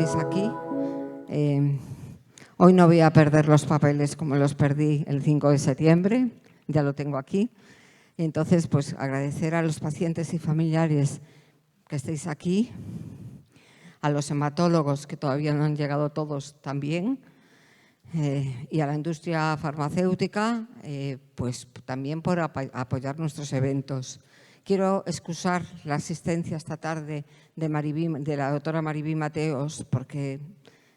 estéis aquí. Hoy no voy a perder los papeles como los perdí el 5 de septiembre, ya lo tengo aquí. Y entonces, pues agradecer a los pacientes y familiares que estéis aquí, a los hematólogos, que todavía no han llegado todos también, y a la industria farmacéutica, pues también por apoyar nuestros eventos. Quiero excusar la asistencia esta tarde de la doctora Maribí Mateos, porque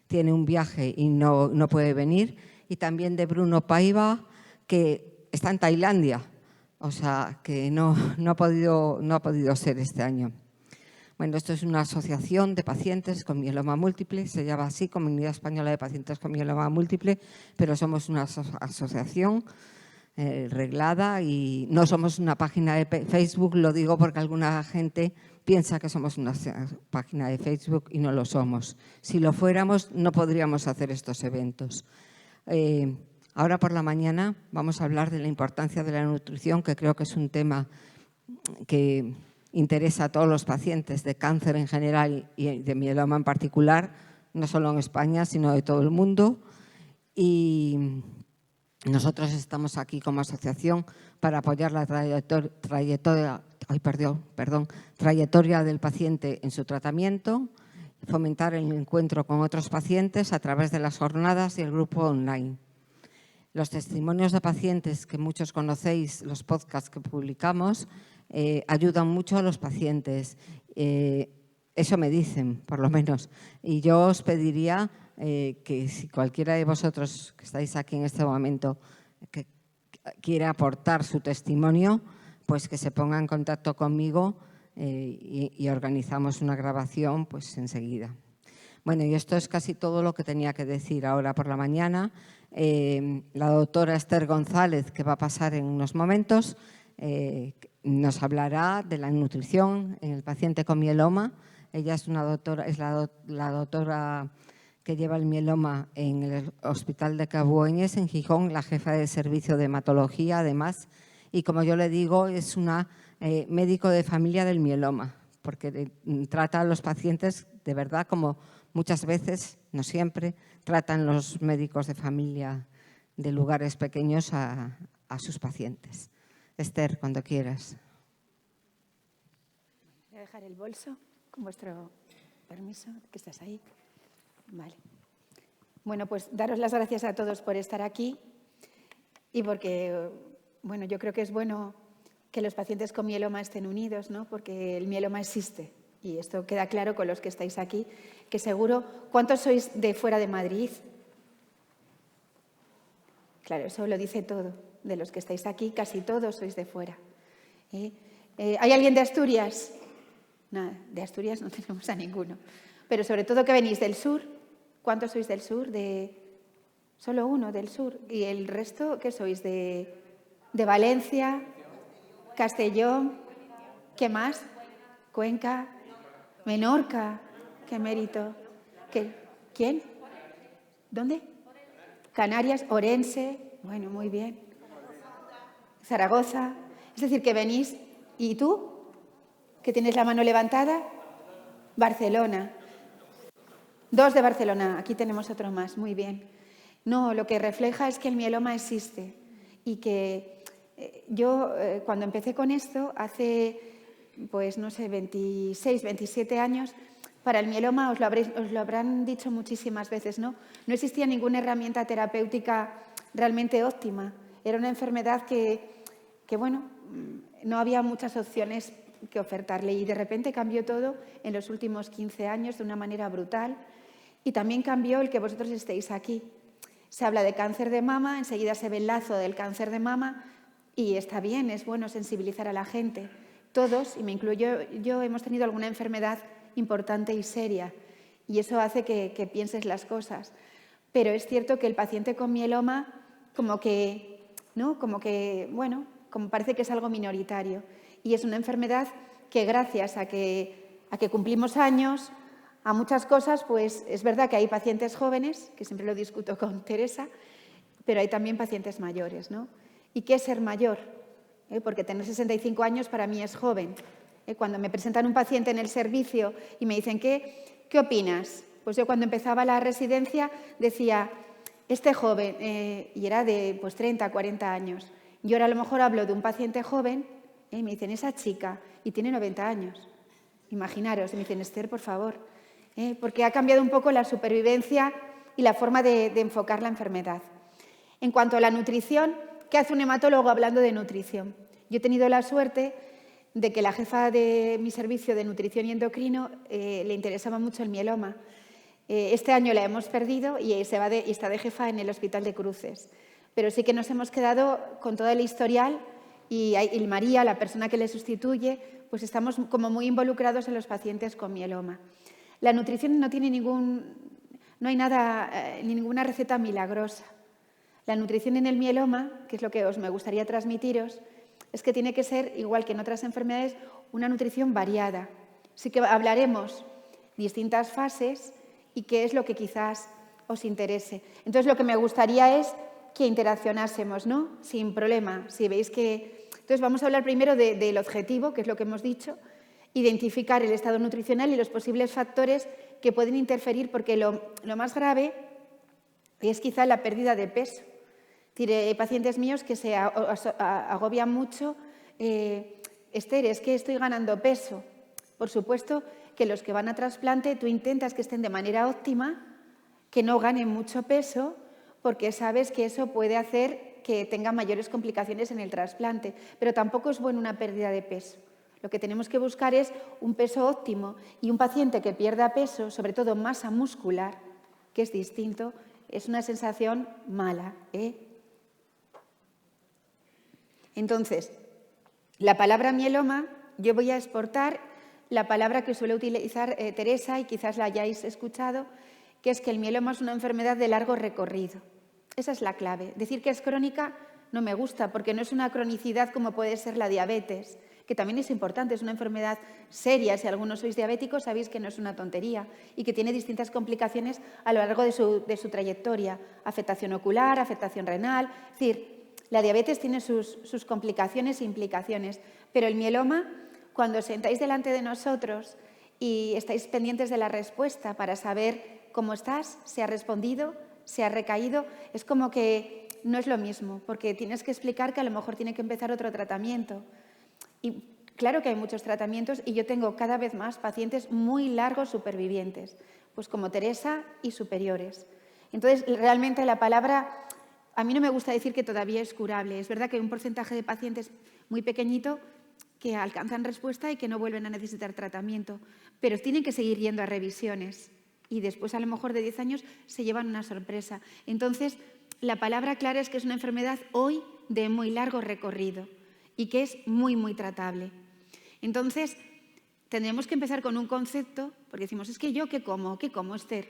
tiene un viaje y no puede venir, y también de Bruno Paiva, que está en Tailandia, o sea, que no ha podido ser este año. Bueno, esto es una asociación de pacientes con mieloma múltiple, se llama así, Comunidad Española de Pacientes con Mieloma Múltiple, pero somos una asociación reglada y no somos una página de Facebook, lo digo porque alguna gente piensa que somos una página de Facebook y no lo somos. Si lo fuéramos, no podríamos hacer estos eventos. Ahora por la mañana vamos a hablar de la importancia de la nutrición, que creo que es un tema que interesa a todos los pacientes de cáncer en general y de mieloma en particular, no solo en España, sino de todo el mundo. Y nosotros estamos aquí como asociación para apoyar la trayectoria del paciente en su tratamiento, fomentar el encuentro con otros pacientes a través de las jornadas y el grupo online. Los testimonios de pacientes que muchos conocéis, los podcasts que publicamos, ayudan mucho a los pacientes. Eso me dicen, por lo menos. Y yo os pediría que si cualquiera de vosotros que estáis aquí en este momento que quiere aportar su testimonio, pues que se ponga en contacto conmigo y organizamos una grabación pues enseguida. Bueno, y esto es casi todo lo que tenía que decir ahora por la mañana. La doctora Esther González, que va a pasar en unos momentos, nos hablará de la nutrición en el paciente con mieloma. Ella es la doctora que lleva el mieloma en el Hospital de Cabueñes, en Gijón, la jefa de servicio de hematología, además. Y como yo le digo, es una médico de familia del mieloma, porque trata a los pacientes de verdad como muchas veces, no siempre, tratan los médicos de familia de lugares pequeños a sus pacientes. Esther, cuando quieras. Voy a dejar el bolso, con vuestro permiso, que estás ahí. Vale. Bueno, pues daros las gracias a todos por estar aquí y porque, bueno, yo creo que es bueno que los pacientes con mieloma estén unidos, ¿no? Porque el mieloma existe y esto queda claro con los que estáis aquí, que seguro, ¿cuántos sois de fuera de Madrid? Claro, eso lo dice todo. De los que estáis aquí, casi todos sois de fuera. ¿Hay alguien de Asturias? Nada, de Asturias no tenemos a ninguno. Pero sobre todo que venís del sur. ¿Cuántos sois del sur? Solo uno del sur. ¿Y el resto qué sois? ¿De Valencia? ¿Castellón? ¿Qué más? ¿Cuenca? ¿Menorca? ¿Qué mérito? ¿Quién? ¿Dónde? Canarias, Orense. Bueno, muy bien. Zaragoza. Es decir, que venís. ¿Y tú? ¿Que tienes la mano levantada? Barcelona. 2 de Barcelona. Aquí tenemos otro más. Muy bien. No, lo que refleja es que el mieloma existe y que yo cuando empecé con esto hace, pues no sé, 26, 27 años, para el mieloma os lo habrán dicho muchísimas veces, ¿no? No existía ninguna herramienta terapéutica realmente óptima. Era una enfermedad que bueno, no había muchas opciones que ofertarle y de repente cambió todo en los últimos 15 años de una manera brutal y también cambió el que vosotros estéis aquí. Se habla de cáncer de mama, enseguida se ve el lazo del cáncer de mama y está bien, es bueno sensibilizar a la gente. Todos, y me incluyo yo, hemos tenido alguna enfermedad importante y seria y eso hace que pienses las cosas. Pero es cierto que el paciente con mieloma como parece que es algo minoritario. Y es una enfermedad que gracias a que cumplimos años, a muchas cosas, pues es verdad que hay pacientes jóvenes, que siempre lo discuto con Teresa, pero hay también pacientes mayores, ¿no? ¿Y qué es ser mayor? Porque tener 65 años para mí es joven. Cuando me presentan un paciente en el servicio y me dicen, ¿qué opinas? Pues yo cuando empezaba la residencia decía, este joven, y era de 30, 40 años, y ahora a lo mejor hablo de un paciente joven, y me dicen, esa chica, y tiene 90 años. Imaginaros, y me dicen, Esther, por favor, porque ha cambiado un poco la supervivencia y la forma de enfocar la enfermedad. En cuanto a la nutrición, ¿qué hace un hematólogo hablando de nutrición? Yo he tenido la suerte de que la jefa de mi servicio de nutrición y endocrino le interesaba mucho el mieloma. Este año la hemos perdido y está de jefa en el Hospital de Cruces. Pero sí que nos hemos quedado con todo el historial y María, la persona que le sustituye, pues estamos como muy involucrados en los pacientes con mieloma. La nutrición no tiene no hay nada, ninguna receta milagrosa. La nutrición en el mieloma, que es lo que me gustaría transmitiros, es que tiene que ser, igual que en otras enfermedades, una nutrición variada. Sí que hablaremos distintas fases y qué es lo que quizás os interese. Entonces, lo que me gustaría es que interaccionásemos, ¿no? Sin problema. Si veis que... Entonces, vamos a hablar primero del objetivo, que es lo que hemos dicho, identificar el estado nutricional y los posibles factores que pueden interferir, porque lo más grave es quizá la pérdida de peso. Hay pacientes míos que se agobian mucho. Esther, es que estoy ganando peso. Por supuesto que los que van a trasplante, tú intentas que estén de manera óptima, que no ganen mucho peso, porque sabes que eso puede hacer que tengan mayores complicaciones en el trasplante. Pero tampoco es bueno una pérdida de peso. Lo que tenemos que buscar es un peso óptimo, y un paciente que pierda peso, sobre todo masa muscular, que es distinto, es una sensación mala, Entonces, la palabra mieloma, yo voy a exportar la palabra que suele utilizar Teresa, y quizás la hayáis escuchado, que es que el mieloma es una enfermedad de largo recorrido. Esa es la clave. Decir que es crónica no me gusta, porque no es una cronicidad como puede ser la diabetes, que también es importante, es una enfermedad seria. Si algunos sois diabéticos, sabéis que no es una tontería y que tiene distintas complicaciones a lo largo de su trayectoria. Afectación ocular, afectación renal. Es decir, la diabetes tiene sus complicaciones e implicaciones, pero el mieloma, cuando os sentáis delante de nosotros y estáis pendientes de la respuesta para saber cómo estás, si ha respondido, si ha recaído, es como que no es lo mismo, porque tienes que explicar que a lo mejor tiene que empezar otro tratamiento. Y claro que hay muchos tratamientos, y yo tengo cada vez más pacientes muy largos supervivientes, pues como Teresa y superiores. Entonces, realmente la palabra, a mí no me gusta decir que todavía es curable. Es verdad que hay un porcentaje de pacientes muy pequeñito que alcanzan respuesta y que no vuelven a necesitar tratamiento, pero tienen que seguir yendo a revisiones y después a lo mejor de 10 años se llevan una sorpresa. Entonces, la palabra clara es que es una enfermedad hoy de muy largo recorrido y que es muy, muy tratable. Entonces, tendremos que empezar con un concepto, porque decimos, es que yo, ¿qué como, Esther?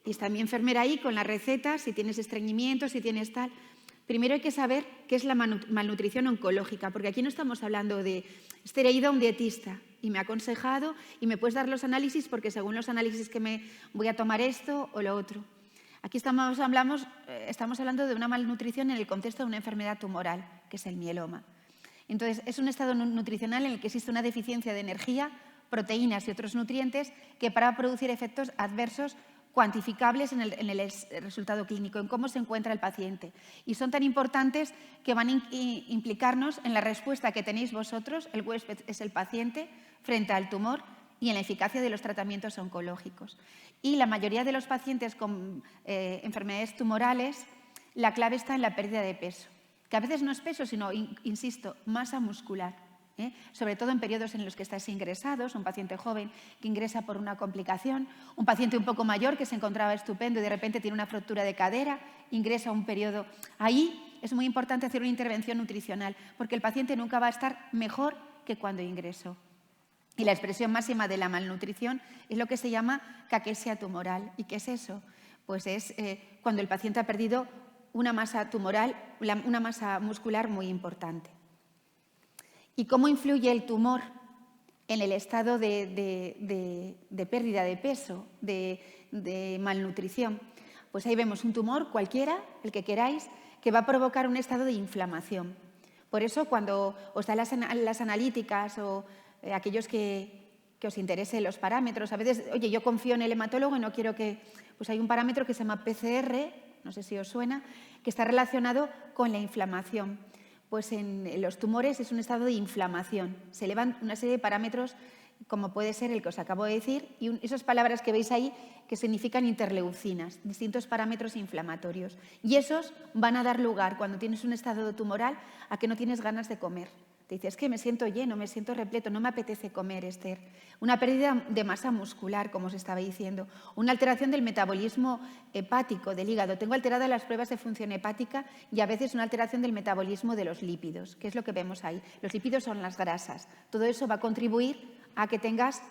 Y está mi enfermera ahí con la receta, si tienes estreñimiento, si tienes tal. Primero hay que saber qué es la malnutrición oncológica, porque aquí no estamos hablando de, Esther, he ido a un dietista y me ha aconsejado y me puedes dar los análisis porque según los análisis que me voy a tomar esto o lo otro. Aquí estamos hablando de una malnutrición en el contexto de una enfermedad tumoral, que es el mieloma. Entonces, es un estado nutricional en el que existe una deficiencia de energía, proteínas y otros nutrientes que para producir efectos adversos cuantificables en el resultado clínico, en cómo se encuentra el paciente. Y son tan importantes que van a implicarnos en la respuesta que tenéis vosotros, el huésped es el paciente, frente al tumor y en la eficacia de los tratamientos oncológicos. Y la mayoría de los pacientes con enfermedades tumorales, la clave está en la pérdida de peso, que a veces no es peso, sino, insisto, masa muscular. Sobre todo en periodos en los que estáis ingresados, un paciente joven que ingresa por una complicación, un paciente un poco mayor que se encontraba estupendo y de repente tiene una fractura de cadera, ingresa un periodo. Ahí es muy importante hacer una intervención nutricional, porque el paciente nunca va a estar mejor que cuando ingresó. Y la expresión máxima de la malnutrición es lo que se llama caquexia tumoral. ¿Y qué es eso? Pues es cuando el paciente ha perdido una masa tumoral, una masa muscular muy importante. ¿Y cómo influye el tumor en el estado de pérdida de peso, de malnutrición? Pues ahí vemos un tumor cualquiera, el que queráis, que va a provocar un estado de inflamación. Por eso, cuando os dan las analíticas o aquellos que que os interesen los parámetros. A veces, oye, yo confío en el hematólogo y no quiero que... Pues hay un parámetro que se llama PCR, no sé si os suena, que está relacionado con la inflamación. Pues en los tumores es un estado de inflamación. Se elevan una serie de parámetros, como puede ser el que os acabo de decir, y esas palabras que veis ahí que significan interleucinas, distintos parámetros inflamatorios. Y esos van a dar lugar, cuando tienes un estado tumoral, a que no tienes ganas de comer. Te dices, es que me siento lleno, me siento repleto, no me apetece comer, Esther. Una pérdida de masa muscular, como os estaba diciendo. Una alteración del metabolismo hepático del hígado. Tengo alteradas las pruebas de función hepática y a veces una alteración del metabolismo de los lípidos, que es lo que vemos ahí. Los lípidos son las grasas. Todo eso va a contribuir a que tengas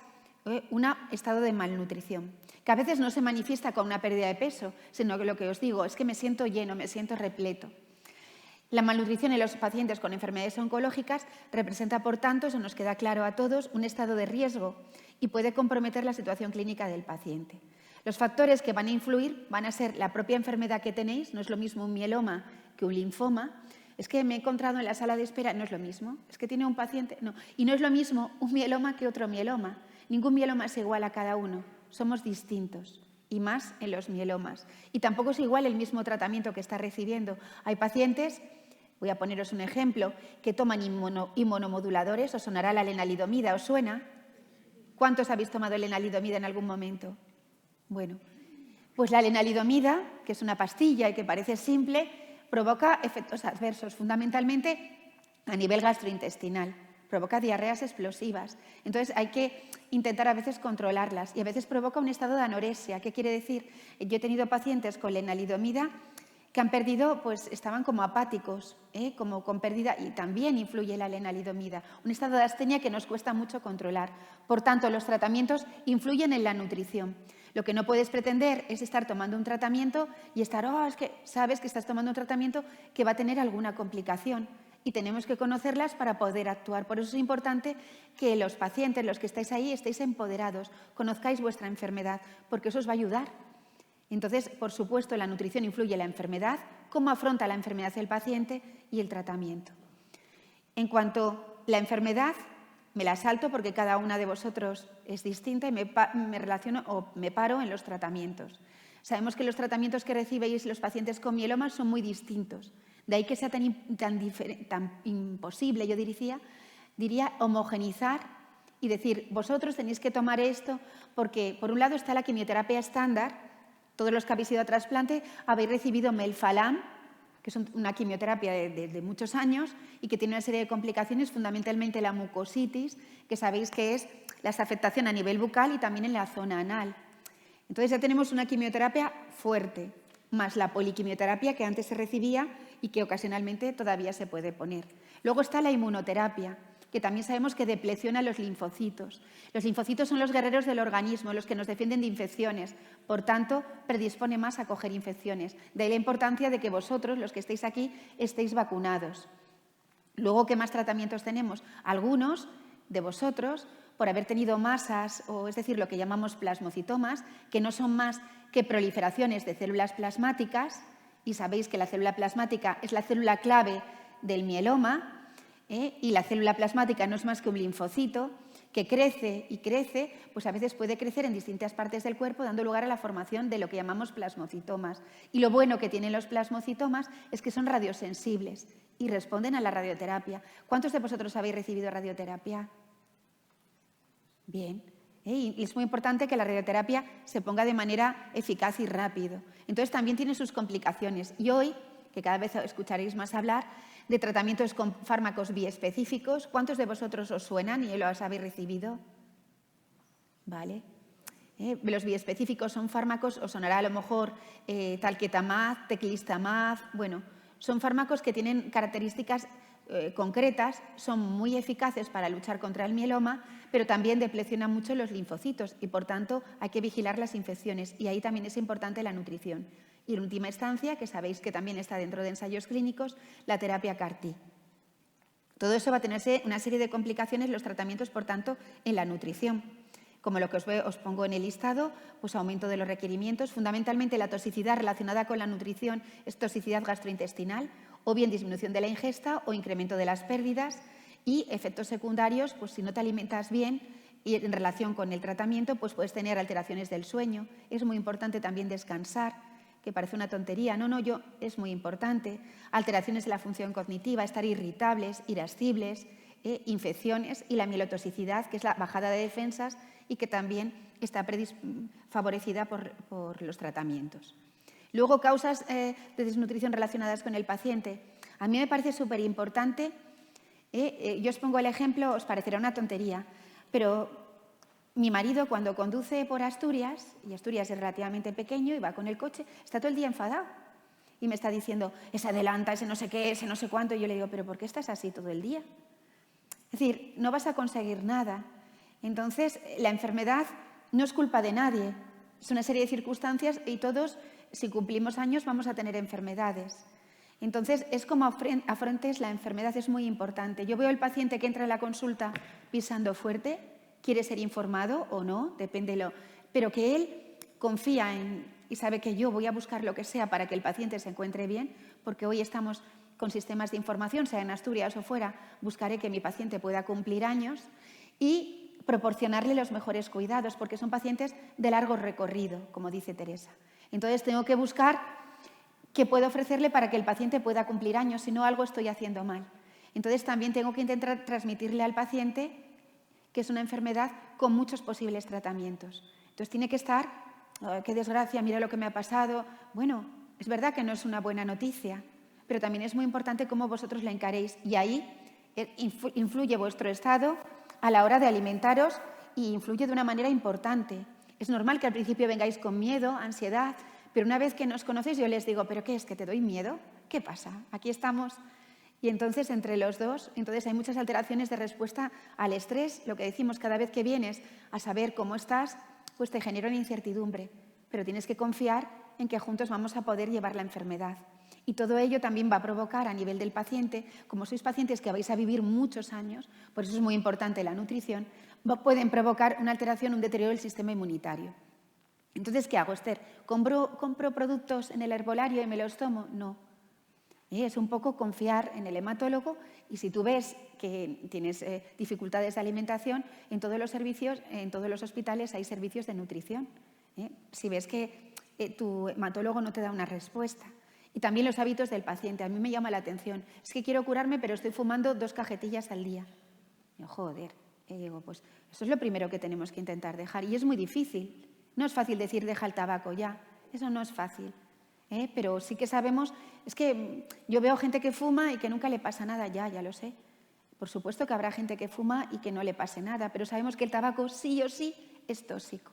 un estado de malnutrición, que a veces no se manifiesta con una pérdida de peso, sino que lo que os digo es que me siento lleno, me siento repleto. La malnutrición en los pacientes con enfermedades oncológicas representa, por tanto, eso nos queda claro a todos, un estado de riesgo y puede comprometer la situación clínica del paciente. Los factores que van a influir van a ser la propia enfermedad que tenéis, no es lo mismo un mieloma que un linfoma. Es que me he encontrado en la sala de espera, no es lo mismo. Es que tiene un paciente, no. Y no es lo mismo un mieloma que otro mieloma. Ningún mieloma es igual a cada uno, somos distintos. Y más en los mielomas. Y tampoco es igual el mismo tratamiento que está recibiendo. Hay pacientes, voy a poneros un ejemplo, que toman inmunomoduladores, os sonará la lenalidomida, ¿os suena? ¿Cuántos habéis tomado lenalidomida en algún momento? Bueno, pues la lenalidomida, que es una pastilla y que parece simple, provoca efectos adversos, fundamentalmente a nivel gastrointestinal. Provoca diarreas explosivas. Entonces hay que intentar a veces controlarlas y a veces provoca un estado de anorexia. ¿Qué quiere decir? Yo he tenido pacientes con lenalidomida que han perdido, pues estaban como apáticos, como con pérdida, y también influye la lenalidomida. Un estado de astenia que nos cuesta mucho controlar. Por tanto, los tratamientos influyen en la nutrición. Lo que no puedes pretender es estar tomando un tratamiento y estar, es que sabes que estás tomando un tratamiento que va a tener alguna complicación. Y tenemos que conocerlas para poder actuar. Por eso es importante que los pacientes, los que estáis ahí, estéis empoderados, conozcáis vuestra enfermedad, porque eso os va a ayudar. Entonces, por supuesto, la nutrición influye en la enfermedad, cómo afronta la enfermedad el paciente y el tratamiento. En cuanto a la enfermedad, me la salto porque cada una de vosotros es distinta y me relaciono o me paro en los tratamientos. Sabemos que los tratamientos que recibéis los pacientes con mieloma son muy distintos. De ahí que sea tan imposible, yo diría, homogenizar y decir, vosotros tenéis que tomar esto porque, por un lado, está la quimioterapia estándar. Todos los que habéis ido a trasplante habéis recibido melphalam, que es una quimioterapia de muchos años y que tiene una serie de complicaciones, fundamentalmente la mucositis, que sabéis que es la afectación a nivel bucal y también en la zona anal. Entonces ya tenemos una quimioterapia fuerte, más la poliquimioterapia que antes se recibía y que ocasionalmente todavía se puede poner. Luego está la inmunoterapia, que también sabemos que depleciona los linfocitos. Los linfocitos son los guerreros del organismo, los que nos defienden de infecciones. Por tanto, predispone más a coger infecciones. De ahí la importancia de que vosotros, los que estéis aquí, estéis vacunados. Luego, ¿qué más tratamientos tenemos? Algunos de vosotros, por haber tenido masas, o es decir, lo que llamamos plasmocitomas, que no son más que proliferaciones de células plasmáticas, y sabéis que la célula plasmática es la célula clave del mieloma, y la célula plasmática no es más que un linfocito que crece y crece, pues a veces puede crecer en distintas partes del cuerpo, dando lugar a la formación de lo que llamamos plasmocitomas. Y lo bueno que tienen los plasmocitomas es que son radiosensibles y responden a la radioterapia. ¿Cuántos de vosotros habéis recibido radioterapia? Bien. Y es muy importante que la radioterapia se ponga de manera eficaz y rápido. Entonces también tiene sus complicaciones. Y hoy, que cada vez escucharéis más hablar de tratamientos con fármacos biespecíficos, ¿cuántos de vosotros os suenan y los habéis recibido? ¿Vale? Los biespecíficos son fármacos, os sonará a lo mejor talquetamab, teclistamab, bueno, son fármacos que tienen características concretas, son muy eficaces para luchar contra el mieloma, pero también deplecionan mucho los linfocitos y, por tanto, hay que vigilar las infecciones y ahí también es importante la nutrición. Y en última instancia, que sabéis que también está dentro de ensayos clínicos, la terapia CAR-T. Todo eso va a tener una serie de complicaciones, los tratamientos, por tanto, en la nutrición. Como lo que os pongo en el listado, pues aumento de los requerimientos, fundamentalmente la toxicidad relacionada con la nutrición es toxicidad gastrointestinal, o bien disminución de la ingesta o incremento de las pérdidas, y efectos secundarios, pues si no te alimentas bien, Y en relación con el tratamiento, pues puedes tener alteraciones del sueño. Es muy importante también descansar, que parece una tontería. No, es muy importante. Alteraciones de la función cognitiva, estar irritables, irascibles, infecciones y la mielotoxicidad, que es la bajada de defensas y que también está favorecida por los tratamientos. Luego, causas de desnutrición relacionadas con el paciente. A mí me parece súper importante, yo os pongo el ejemplo, os parecerá una tontería, pero mi marido cuando conduce por Asturias, y Asturias es relativamente pequeño y va con el coche, está todo el día enfadado. Y me está diciendo, ese adelanta, ese no sé qué, ese no sé cuánto. Y yo le digo, ¿pero por qué estás así todo el día? Es decir, no vas a conseguir nada. Entonces, la enfermedad no es culpa de nadie. Es una serie de circunstancias y todos, si cumplimos años, vamos a tener enfermedades. Entonces, es como afrontes la enfermedad, es muy importante. Yo veo al paciente que entra en la consulta pisando fuerte, quiere ser informado o no, depende pero que él confía y sabe que yo voy a buscar lo que sea para que el paciente se encuentre bien, porque hoy estamos con sistemas de información, sea en Asturias o fuera, buscaré que mi paciente pueda cumplir años y proporcionarle los mejores cuidados, porque son pacientes de largo recorrido, como dice Teresa. Entonces, tengo que buscar qué puedo ofrecerle para que el paciente pueda cumplir años, si no, algo estoy haciendo mal. Entonces, también tengo que intentar transmitirle al paciente que es una enfermedad con muchos posibles tratamientos. Entonces, tiene que estar, oh, qué desgracia, mira lo que me ha pasado. Bueno, es verdad que no es una buena noticia, pero también es muy importante cómo vosotros la encaréis. Y ahí influye vuestro estado a la hora de alimentaros y influye de una manera importante. Es normal que al principio vengáis con miedo, ansiedad, pero una vez que nos conocéis yo les digo, ¿pero qué es? ¿Que te doy miedo? ¿Qué pasa? Aquí estamos. Y entonces, entre los dos, hay muchas alteraciones de respuesta al estrés. Lo que decimos, cada vez que vienes a saber cómo estás, pues te genera una incertidumbre. Pero tienes que confiar en que juntos vamos a poder llevar la enfermedad. Y todo ello también va a provocar a nivel del paciente, como sois pacientes que vais a vivir muchos años, por eso es muy importante la nutrición, pueden provocar una alteración, un deterioro del sistema inmunitario. Entonces, ¿qué hago, Esther? ¿Compro productos en el herbolario y me los tomo? No. Es un poco confiar en el hematólogo y si tú ves que tienes dificultades de alimentación, en todos los servicios, en todos los hospitales hay servicios de nutrición. Si ves que tu hematólogo no te da una respuesta. Y también los hábitos del paciente. A mí me llama la atención. Es que quiero curarme, pero estoy fumando 2 cajetillas al día. Y yo, joder. Y digo, pues eso es lo primero que tenemos que intentar dejar. Y es muy difícil. No es fácil decir, deja el tabaco ya. Eso no es fácil. Pero sí que sabemos, es que yo veo gente que fuma y que nunca le pasa nada, ya lo sé. Por supuesto que habrá gente que fuma y que no le pase nada, pero sabemos que el tabaco sí o sí es tóxico.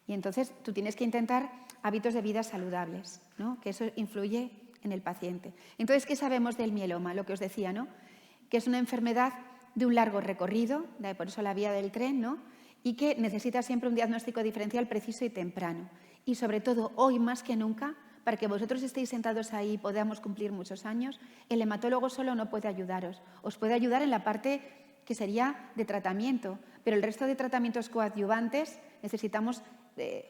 Y entonces tú tienes que intentar hábitos de vida saludables, ¿no? Que eso influye en el paciente. Entonces, ¿qué sabemos del mieloma? Lo que os decía, ¿no? Que es una enfermedad de un largo recorrido, por eso la vía del tren, ¿no? Y que necesita siempre un diagnóstico diferencial preciso y temprano. Y sobre todo, hoy más que nunca, para que vosotros estéis sentados ahí y podamos cumplir muchos años, el hematólogo solo no puede ayudaros. Os puede ayudar en la parte que sería de tratamiento, pero el resto de tratamientos coadyuvantes necesitamos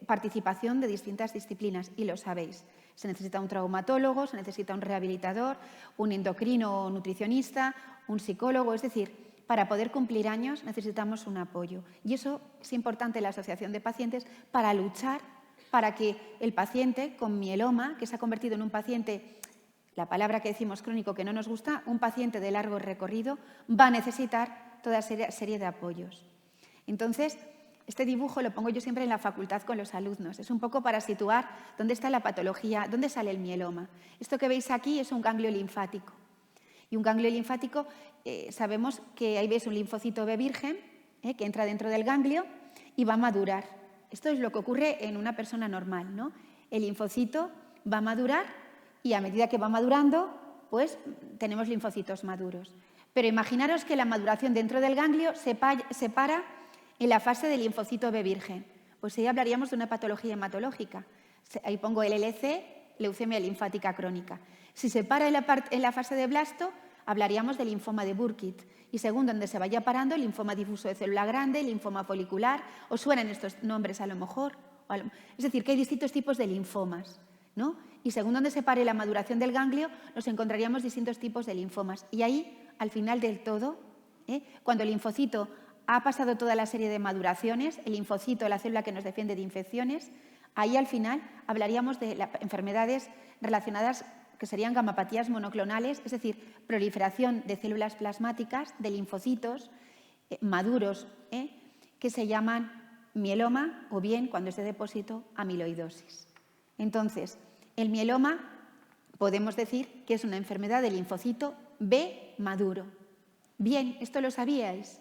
participación de distintas disciplinas, y lo sabéis. Se necesita un traumatólogo, se necesita un rehabilitador, un endocrino o nutricionista, un psicólogo, es decir, para poder cumplir años necesitamos un apoyo. Y eso es importante en la Asociación de Pacientes para luchar para que el paciente con mieloma, que se ha convertido en un paciente, la palabra que decimos crónico que no nos gusta, un paciente de largo recorrido, va a necesitar toda serie de apoyos. Entonces, este dibujo lo pongo yo siempre en la facultad con los alumnos. Es un poco para situar dónde está la patología, dónde sale el mieloma. Esto que veis aquí es un ganglio linfático. Y un ganglio linfático, sabemos que ahí veis un linfocito B virgen que entra dentro del ganglio y va a madurar. Esto es lo que ocurre en una persona normal, ¿no? El linfocito va a madurar y a medida que va madurando, pues tenemos linfocitos maduros. Pero imaginaros que la maduración dentro del ganglio se para en la fase del linfocito B virgen. Pues ahí hablaríamos de una patología hematológica. Ahí pongo el LC, leucemia linfática crónica. Si se para en la fase de blasto, hablaríamos del linfoma de Burkitt. Y según donde se vaya parando, el linfoma difuso de célula grande, linfoma folicular, ¿os suenan estos nombres a lo mejor? Es decir, que hay distintos tipos de linfomas, ¿no? Y según donde se pare la maduración del ganglio, nos encontraríamos distintos tipos de linfomas. Y ahí, al final del todo, cuando el linfocito ha pasado toda la serie de maduraciones, el linfocito, la célula que nos defiende de infecciones. Ahí al final hablaríamos de enfermedades relacionadas que serían gamapatías monoclonales, es decir, proliferación de células plasmáticas, de linfocitos maduros, que se llaman mieloma o bien, cuando es de depósito, amiloidosis. Entonces, el mieloma podemos decir que es una enfermedad del linfocito B maduro. Bien, ¿esto lo sabíais?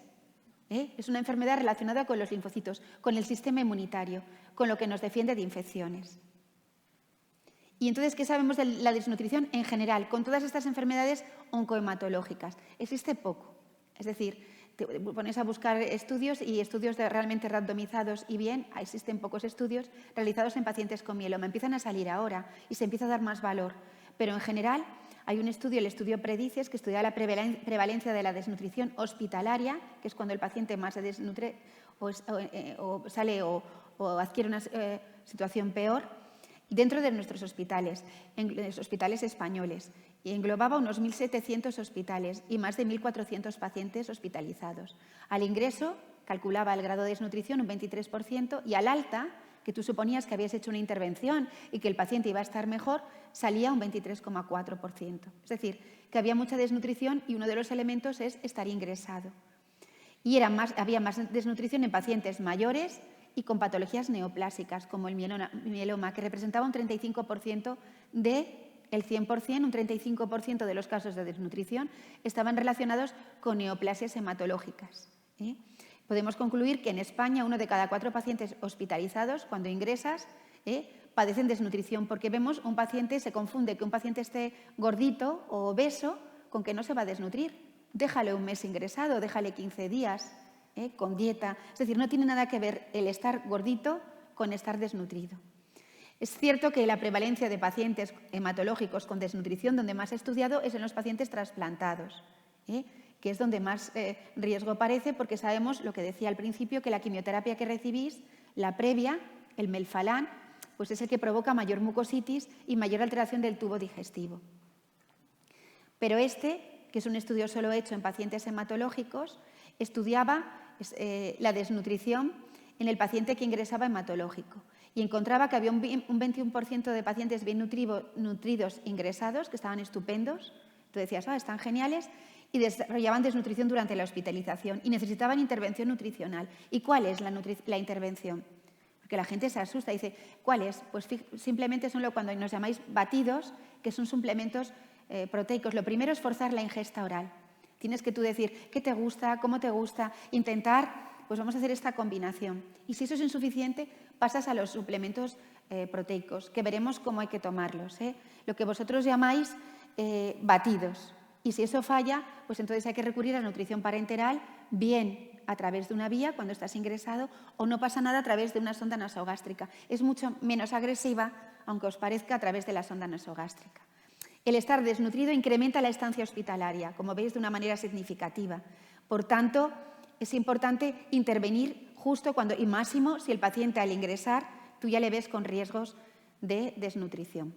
Es una enfermedad relacionada con los linfocitos, con el sistema inmunitario, con lo que nos defiende de infecciones. Y entonces, ¿qué sabemos de la desnutrición en general? Con todas estas enfermedades oncohematológicas. Existe poco. Es decir, te pones a buscar estudios y estudios realmente randomizados y bien, existen pocos estudios realizados en pacientes con mieloma. Empiezan a salir ahora y se empieza a dar más valor. Pero en general hay un estudio, el estudio Predices, que estudia la prevalencia de la desnutrición hospitalaria, que es cuando el paciente más se desnutre o sale o adquiere una situación peor, dentro de nuestros hospitales, en los hospitales españoles, y englobaba unos 1.700 hospitales y más de 1.400 pacientes hospitalizados. Al ingreso calculaba el grado de desnutrición un 23% y al alta, que tú suponías que habías hecho una intervención y que el paciente iba a estar mejor, salía un 23,4%. Es decir, que había mucha desnutrición y uno de los elementos es estar ingresado. Y había más desnutrición en pacientes mayores y con patologías neoplásicas, como el mieloma, que representaba un 35% del 100%, un 35% de los casos de desnutrición estaban relacionados con neoplasias hematológicas. Podemos concluir que en España 1 de cada 4 pacientes hospitalizados, cuando ingresas, padecen desnutrición, porque vemos un paciente, se confunde que un paciente esté gordito o obeso con que no se va a desnutrir. Déjale un mes ingresado, déjale 15 días con dieta. Es decir, no tiene nada que ver el estar gordito con estar desnutrido. Es cierto que la prevalencia de pacientes hematológicos con desnutrición, donde más he estudiado, es en los pacientes trasplantados, que es donde más riesgo aparece, porque sabemos lo que decía al principio, que la quimioterapia que recibís, la previa, el melfalán, pues es el que provoca mayor mucositis y mayor alteración del tubo digestivo. Pero que es un estudio solo hecho en pacientes hematológicos, estudiaba la desnutrición en el paciente que ingresaba hematológico y encontraba que había un 21% de pacientes bien nutridos ingresados, que estaban estupendos. Tú decías, están geniales, y desarrollaban desnutrición durante la hospitalización y necesitaban intervención nutricional. ¿Y cuál es la intervención? Porque la gente se asusta y dice, ¿cuál es? Pues simplemente son cuando nos llamáis batidos, que son suplementos proteicos. Lo primero es forzar la ingesta oral. Tienes que tú decir qué te gusta, cómo te gusta, intentar, pues vamos a hacer esta combinación. Y si eso es insuficiente, pasas a los suplementos proteicos, que veremos cómo hay que tomarlos. Lo que vosotros llamáis batidos. Y si eso falla, pues entonces hay que recurrir a la nutrición parenteral, bien a través de una vía cuando estás ingresado, o no pasa nada a través de una sonda nasogástrica. Es mucho menos agresiva, aunque os parezca, a través de la sonda nasogástrica. El estar desnutrido incrementa la estancia hospitalaria, como veis, de una manera significativa. Por tanto, es importante intervenir justo cuando, y máximo si el paciente al ingresar, tú ya le ves con riesgos de desnutrición.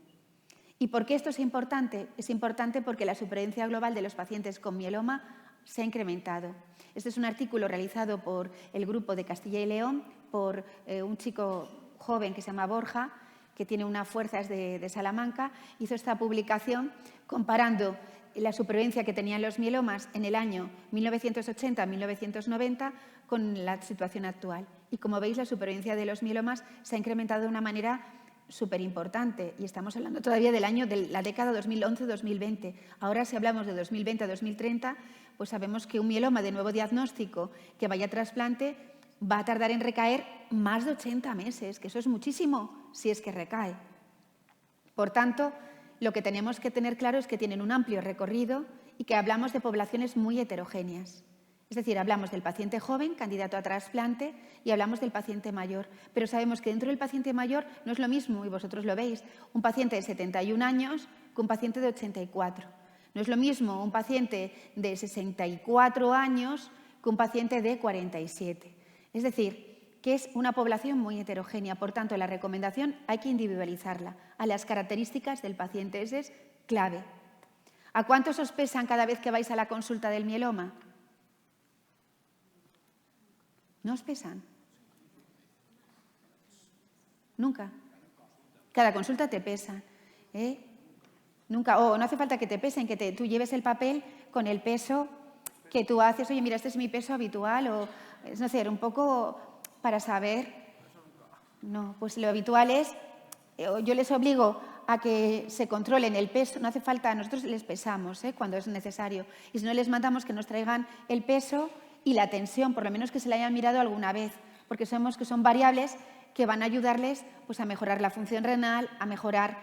¿Y por qué esto es importante? Es importante porque la supervivencia global de los pacientes con mieloma se ha incrementado. Este es un artículo realizado por el grupo de Castilla y León, por un chico joven que se llama Borja, que tiene una fuerza de Salamanca. Hizo esta publicación comparando la supervivencia que tenían los mielomas en el año 1980-1990 con la situación actual. Y como veis, la supervivencia de los mielomas se ha incrementado de una manera súper importante, y estamos hablando todavía del año de la década 2011-2020. Ahora, si hablamos de 2020 a 2030, pues sabemos que un mieloma de nuevo diagnóstico que vaya a trasplante va a tardar en recaer más de 80 meses, que eso es muchísimo si es que recae. Por tanto, lo que tenemos que tener claro es que tienen un amplio recorrido y que hablamos de poblaciones muy heterogéneas. Es decir, hablamos del paciente joven, candidato a trasplante, y hablamos del paciente mayor. Pero sabemos que dentro del paciente mayor no es lo mismo, y vosotros lo veis, un paciente de 71 años que un paciente de 84. No es lo mismo un paciente de 64 años que un paciente de 47. Es decir, que es una población muy heterogénea. Por tanto, la recomendación hay que individualizarla a las características del paciente. Ese es clave. ¿A cuántos os pesan cada vez que vais a la consulta del mieloma? ¿No os pesan? Nunca. Cada consulta te pesa. Nunca. O no hace falta que te pesen, que tú lleves el papel con el peso que tú haces. Oye, mira, este es mi peso habitual. O, es decir, un poco para saber. No, pues lo habitual es, yo les obligo a que se controlen el peso. No hace falta, nosotros les pesamos cuando es necesario. Y si no, les mandamos que nos traigan el peso y la tensión, por lo menos que se la hayan mirado alguna vez, porque sabemos que son variables que van a ayudarles pues, a mejorar la función renal, a mejorar.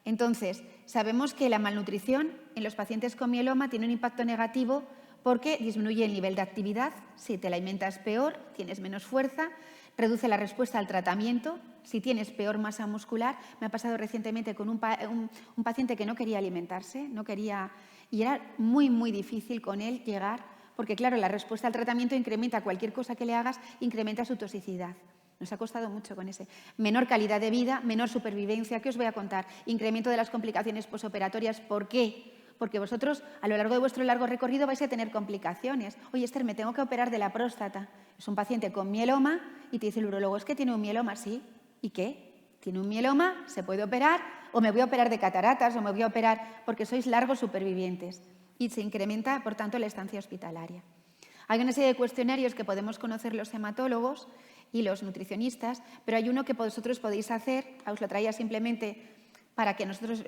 Entonces, sabemos que la malnutrición en los pacientes con mieloma tiene un impacto negativo porque disminuye el nivel de actividad. Si te la alimentas peor, tienes menos fuerza, reduce la respuesta al tratamiento. Si tienes peor masa muscular, me ha pasado recientemente con un paciente que no quería alimentarse, no quería, y era muy, muy difícil con él llegar, porque claro, la respuesta al tratamiento incrementa cualquier cosa que le hagas, incrementa su toxicidad. Nos ha costado mucho con ese. Menor calidad de vida, menor supervivencia. ¿Qué os voy a contar? Incremento de las complicaciones posoperatorias. ¿Por qué? Porque vosotros, a lo largo de vuestro largo recorrido, vais a tener complicaciones. Oye, Esther, me tengo que operar de la próstata. Es un paciente con mieloma y te dice el urólogo, es que tiene un mieloma, sí. ¿Y qué? Tiene un mieloma, se puede operar, o me voy a operar de cataratas, o me voy a operar porque sois largos supervivientes. Y se incrementa, por tanto, la estancia hospitalaria. Hay una serie de cuestionarios que podemos conocer los hematólogos y los nutricionistas, pero hay uno que vosotros podéis hacer, os lo traía simplemente para que nosotros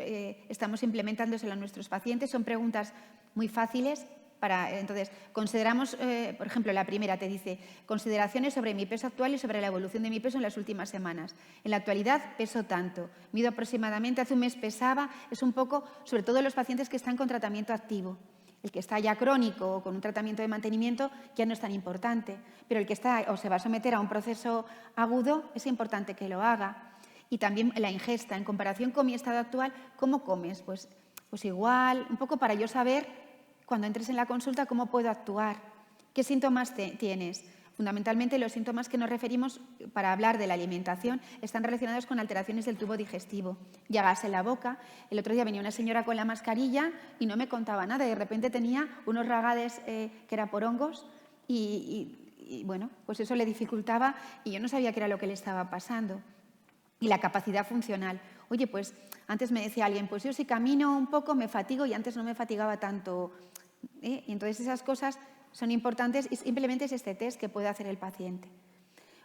estamos implementándoselo a nuestros pacientes. Son preguntas muy fáciles. Entonces, consideramos, por ejemplo, la primera te dice, consideraciones sobre mi peso actual y sobre la evolución de mi peso en las últimas semanas. En la actualidad peso tanto, mido aproximadamente, hace un mes pesaba, es un poco, sobre todo los pacientes que están con tratamiento activo. El que está ya crónico o con un tratamiento de mantenimiento ya no es tan importante, pero el que está o se va a someter a un proceso agudo es importante que lo haga. Y también la ingesta, en comparación con mi estado actual, ¿cómo comes? Pues igual, un poco para yo saber, cuando entres en la consulta, cómo puedo actuar. ¿Qué síntomas tienes? Fundamentalmente los síntomas que nos referimos para hablar de la alimentación están relacionados con alteraciones del tubo digestivo. Llagas en la boca. El otro día venía una señora con la mascarilla y no me contaba nada. Y de repente tenía unos ragades que era por hongos y bueno, pues eso le dificultaba y yo no sabía qué era lo que le estaba pasando. Y la capacidad funcional. Oye, pues antes me decía alguien, pues yo si camino un poco me fatigo y antes no me fatigaba tanto. Y entonces esas cosas son importantes y simplemente es este test que puede hacer el paciente.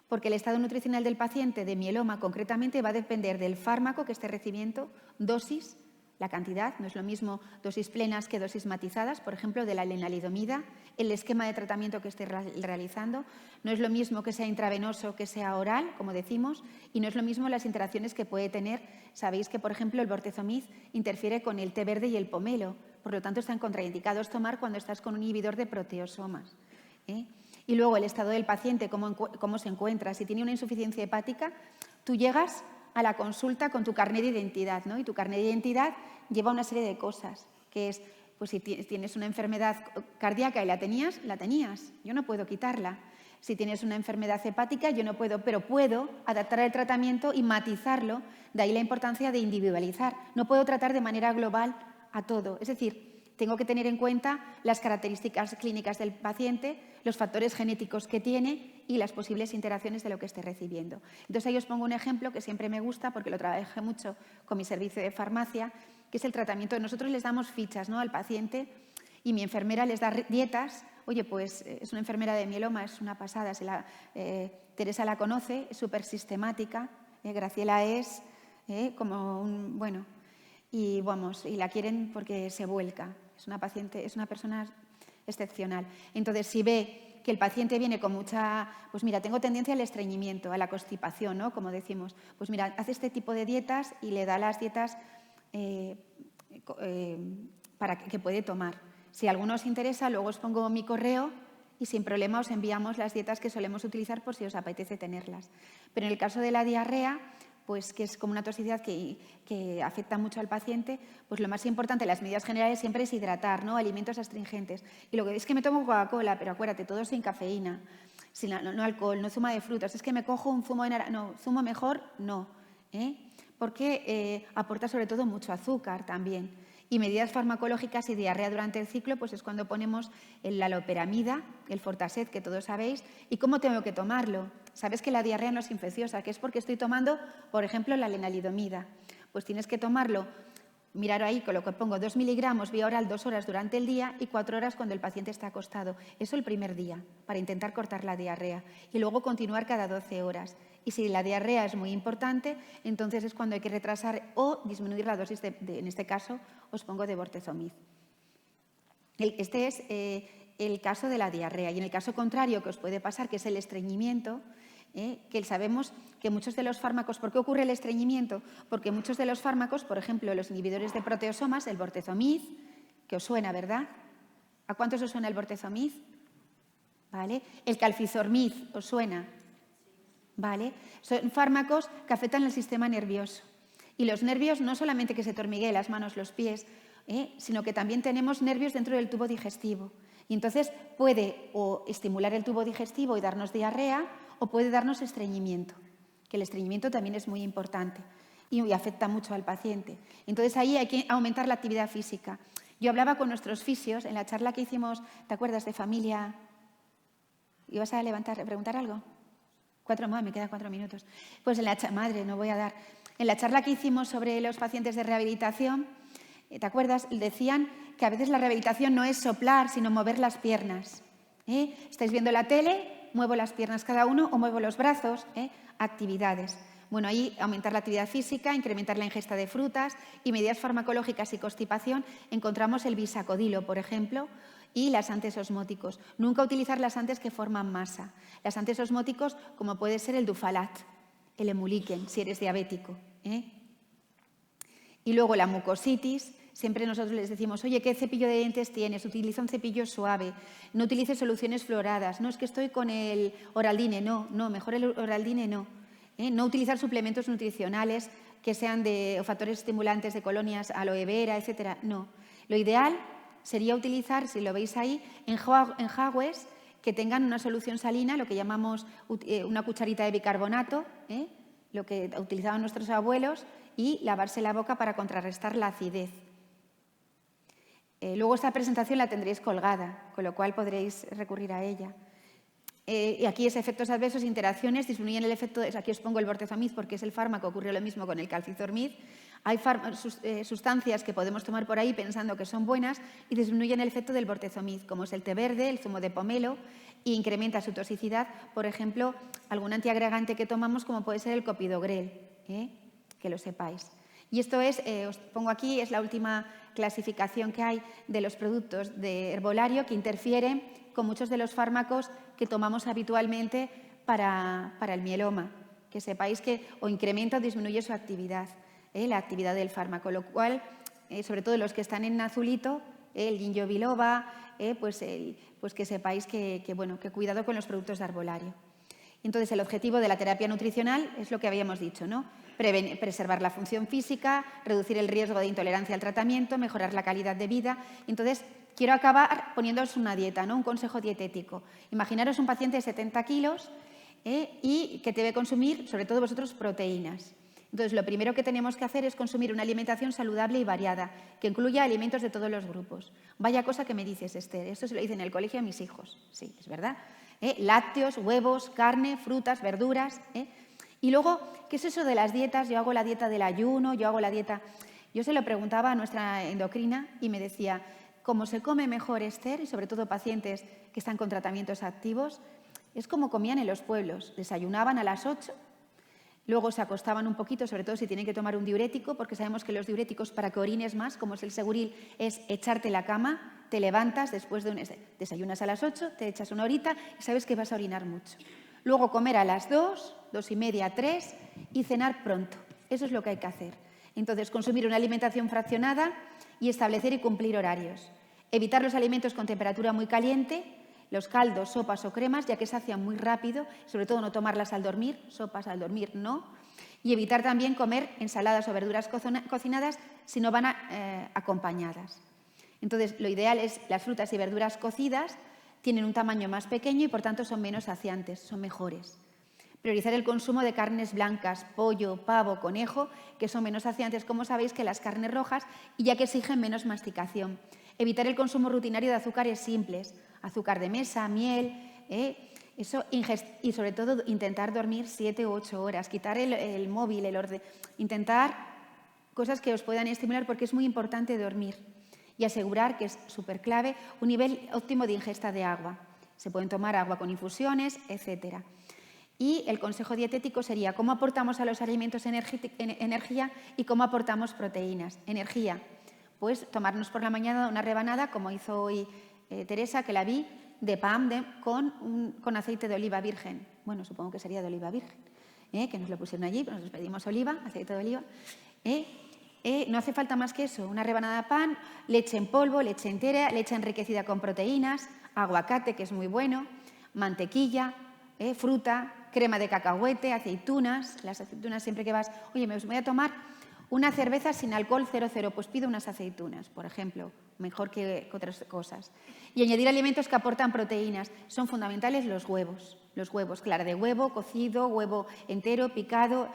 Porque el estado nutricional del paciente de mieloma concretamente va a depender del fármaco que esté recibiendo, dosis, la cantidad, no es lo mismo dosis plenas que dosis matizadas, por ejemplo, de la lenalidomida, el esquema de tratamiento que esté realizando, no es lo mismo que sea intravenoso que sea oral, como decimos, y no es lo mismo las interacciones que puede tener. Sabéis que, por ejemplo, el bortezomib interfiere con el té verde y el pomelo, por lo tanto están contraindicados tomar cuando estás con un inhibidor de proteosomas. Y luego el estado del paciente, cómo se encuentra. Si tiene una insuficiencia hepática, tú llegas a la consulta con tu carnet de identidad, ¿no? Y tu carnet de identidad lleva una serie de cosas, que es, pues si tienes una enfermedad cardíaca y la tenías, yo no puedo quitarla. Si tienes una enfermedad hepática, yo no puedo, pero puedo adaptar el tratamiento y matizarlo, de ahí la importancia de individualizar. No puedo tratar de manera global a todo, es decir, tengo que tener en cuenta las características clínicas del paciente, los factores genéticos que tiene y las posibles interacciones de lo que esté recibiendo. Entonces, ahí os pongo un ejemplo que siempre me gusta porque lo trabajé mucho con mi servicio de farmacia, que es el tratamiento. Nosotros les damos fichas, ¿no?, al paciente y mi enfermera les da dietas. Oye, pues es una enfermera de mieloma, es una pasada. Teresa la conoce, es súper sistemática. Graciela es como un... bueno... Y vamos, y la quieren porque se vuelca. Es una paciente, es una persona excepcional. Entonces, si ve que el paciente viene con mucha, pues mira, tengo tendencia al estreñimiento, a la constipación, ¿no?, como decimos, pues mira, hace este tipo de dietas y le da las dietas para que puede tomar. Si a alguno os interesa, luego os pongo mi correo y sin problema os enviamos las dietas que solemos utilizar por si os apetece tenerlas. Pero en el caso de la diarrea, pues que es como una toxicidad que afecta mucho al paciente, pues lo más importante en las medidas generales siempre es hidratar, ¿no?, alimentos astringentes. Y lo que es que me tomo Coca-Cola, pero acuérdate, todo sin cafeína, no alcohol, no zumo de frutas. Es que me cojo un zumo de naranja, no, zumo mejor, no, porque aporta sobre todo mucho azúcar también. Y medidas farmacológicas y diarrea durante el ciclo, pues es cuando ponemos la loperamida, el Fortased, que todos sabéis. ¿Y cómo tengo que tomarlo? Sabes que la diarrea no es infecciosa, que es porque estoy tomando, por ejemplo, la lenalidomida. Pues tienes que tomarlo, mirar ahí con lo que pongo, 2 miligramos vía oral 2 horas durante el día y 4 horas cuando el paciente está acostado. Eso el primer día, para intentar cortar la diarrea. Y luego continuar cada 12 horas. Y si la diarrea es muy importante, entonces es cuando hay que retrasar o disminuir la dosis, en este caso, os pongo de bortezomib. Este es el caso de la diarrea. Y en el caso contrario que os puede pasar, que es el estreñimiento, que sabemos que muchos de los fármacos, ¿por qué ocurre el estreñimiento? Porque muchos de los fármacos, por ejemplo, los inhibidores de proteosomas, el bortezomib, que os suena, ¿verdad? ¿A cuántos os suena el bortezomib? ¿Vale? El calcizormid, ¿os suena? ¿Vale? Son fármacos que afectan al sistema nervioso. Y los nervios no solamente que se te hormigueen las manos, los pies, sino que también tenemos nervios dentro del tubo digestivo. Y entonces puede o estimular el tubo digestivo y darnos diarrea o puede darnos estreñimiento, que el estreñimiento también es muy importante y afecta mucho al paciente. Entonces ahí hay que aumentar la actividad física. Yo hablaba con nuestros fisios en la charla que hicimos, ¿te acuerdas de familia? ¿Ibas a preguntar algo? Me quedan 4 minutos. Pues madre, no voy a dar. En la charla que hicimos sobre los pacientes de rehabilitación, ¿te acuerdas? Decían que a veces la rehabilitación no es soplar, sino mover las piernas. ¿Estáis viendo la tele? Muevo las piernas cada uno o muevo los brazos. Actividades. Bueno, ahí aumentar la actividad física, incrementar la ingesta de frutas y medidas farmacológicas y constipación. Encontramos el bisacodilo, por ejemplo, y laxantes osmóticos. Nunca utilizar laxantes que forman masa. Laxantes osmóticos como puede ser el Dufalat, el Emuliquen, si eres diabético. Y luego la mucositis. Siempre nosotros les decimos, oye, ¿qué cepillo de dientes tienes? Utiliza un cepillo suave. No utilices soluciones fluoradas. No, es que estoy con el Oraldine. No, mejor el Oraldine no. No utilizar suplementos nutricionales que sean o factores estimulantes de colonias, aloe vera, etcétera. No. Lo ideal sería utilizar, si lo veis ahí, enjuagues que tengan una solución salina, lo que llamamos una cucharita de bicarbonato, lo que utilizaban nuestros abuelos, y lavarse la boca para contrarrestar la acidez. Luego esta presentación la tendréis colgada, con lo cual podréis recurrir a ella. Y aquí es efectos adversos, interacciones, disminuyen el efecto, aquí os pongo el bortezomib porque es el fármaco, ocurrió lo mismo con el calcizormid. Hay sustancias que podemos tomar por ahí pensando que son buenas y disminuyen el efecto del bortezomib, como es el té verde, el zumo de pomelo, e incrementa su toxicidad, por ejemplo, algún antiagregante que tomamos como puede ser el copidogrel, que lo sepáis. Y esto es, os pongo aquí, es la última clasificación que hay de los productos de herbolario que interfieren con muchos de los fármacos que tomamos habitualmente para el mieloma. Que sepáis que o incrementa o disminuye su actividad, la actividad del fármaco, lo cual, sobre todo los que están en azulito, el ginkgo biloba, pues que sepáis que cuidado con los productos de herbolario. Entonces, el objetivo de la terapia nutricional es lo que habíamos dicho, ¿no? Preservar la función física, reducir el riesgo de intolerancia al tratamiento, mejorar la calidad de vida. Entonces, quiero acabar poniéndoos una dieta, ¿no? Un consejo dietético. Imaginaros un paciente de 70 kilos y que debe consumir, sobre todo vosotros, proteínas. Entonces, lo primero que tenemos que hacer es consumir una alimentación saludable y variada, que incluya alimentos de todos los grupos. Vaya cosa que me dices, Esther, esto se lo dicen en el colegio a mis hijos. Sí, es verdad. Lácteos, huevos, carne, frutas, verduras. Y luego, ¿qué es eso de las dietas? Yo hago la dieta del ayuno, yo hago la dieta... Yo se lo preguntaba a nuestra endocrina y me decía, como se come mejor, Esther, y sobre todo pacientes que están con tratamientos activos, es como comían en los pueblos. Desayunaban a las 8, luego se acostaban un poquito, sobre todo si tienen que tomar un diurético, porque sabemos que los diuréticos para que orines más, como es el Seguril, es echarte la cama, te levantas después de desayunas a las 8, te echas una horita y sabes que vas a orinar mucho. Luego comer a las 2, 2:30, 3 y cenar pronto. Eso es lo que hay que hacer. Entonces, consumir una alimentación fraccionada y establecer y cumplir horarios. Evitar los alimentos con temperatura muy caliente, los caldos, sopas o cremas, ya que sacian muy rápido, sobre todo no tomarlas al dormir, sopas al dormir no. Y evitar también comer ensaladas o verduras cocinadas si no van acompañadas. Entonces, lo ideal es las frutas y verduras cocidas, tienen un tamaño más pequeño y por tanto son menos saciantes, son mejores. Priorizar el consumo de carnes blancas, pollo, pavo, conejo, que son menos saciantes, como sabéis, que las carnes rojas y ya que exigen menos masticación. Evitar el consumo rutinario de azúcares simples, azúcar de mesa, miel, y sobre todo intentar dormir 7 u 8 horas, quitar el móvil, intentar cosas que os puedan estimular porque es muy importante dormir y asegurar, que es súper clave, un nivel óptimo de ingesta de agua. Se pueden tomar agua con infusiones, etcétera. Y el consejo dietético sería cómo aportamos a los alimentos energía y cómo aportamos proteínas. Energía, pues tomarnos por la mañana una rebanada, como hizo hoy Teresa, que la vi, de pan con aceite de oliva virgen. Bueno, supongo que sería de oliva virgen, que nos lo pusieron allí, pero nosotros pedimos oliva, aceite de oliva. No hace falta más que eso, una rebanada de pan, leche en polvo, leche entera, leche enriquecida con proteínas, aguacate, que es muy bueno, mantequilla, fruta, crema de cacahuete, aceitunas. Las aceitunas, siempre que vas, oye, me voy a tomar una cerveza sin alcohol 0,0, pues pido unas aceitunas, por ejemplo, mejor que otras cosas. Y añadir alimentos que aportan proteínas. Son fundamentales los huevos. Los huevos, clara de huevo, cocido, huevo entero, picado,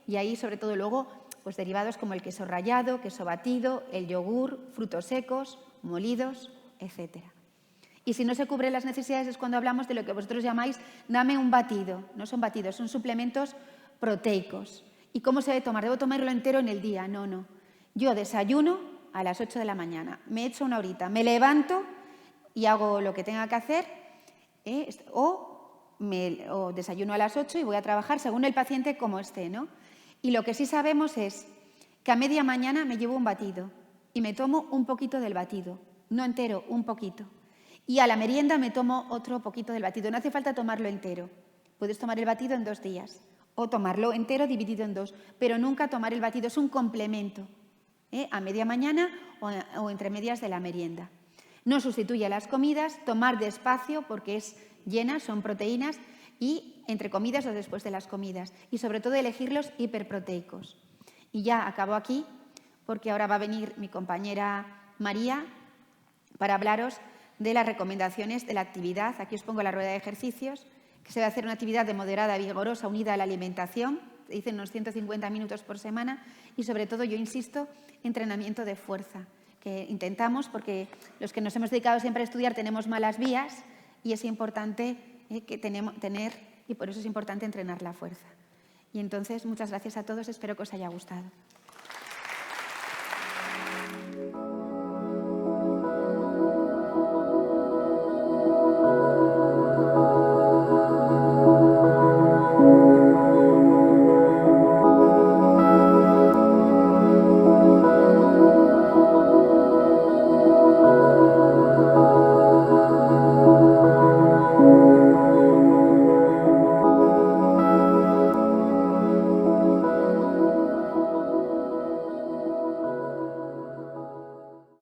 y ahí sobre todo luego pues derivados como el queso rallado, queso batido, el yogur, frutos secos, molidos, etcétera. Y si no se cubren las necesidades es cuando hablamos de lo que vosotros llamáis dame un batido. No son batidos, son suplementos proteicos. ¿Y cómo se debe tomar? ¿Debo tomarlo entero en el día? No, no. Yo desayuno a las 8 de la mañana, me echo una horita, me levanto y hago lo que tenga que hacer, o desayuno a las 8 y voy a trabajar según el paciente como esté, ¿no? Y lo que sí sabemos es que a media mañana me llevo un batido y me tomo un poquito del batido, no entero, un poquito. Y a la merienda me tomo otro poquito del batido. No hace falta tomarlo entero. Puedes tomar el batido en 2 días o tomarlo entero dividido en 2, pero nunca tomar el batido. Es un complemento, a media mañana o entre medias de la merienda. No sustituye las comidas, tomar despacio porque es llena, son proteínas, y entre comidas o después de las comidas. Y sobre todo elegir los hiperproteicos. Y ya acabo aquí porque ahora va a venir mi compañera María para hablaros de las recomendaciones de la actividad. Aquí os pongo la rueda de ejercicios, que se va a hacer una actividad de moderada, vigorosa, unida a la alimentación, dicen unos 150 minutos por semana, y sobre todo, yo insisto, entrenamiento de fuerza, que intentamos, porque los que nos hemos dedicado siempre a estudiar tenemos malas vías, y es importante y por eso es importante entrenar la fuerza. Y entonces, muchas gracias a todos, espero que os haya gustado.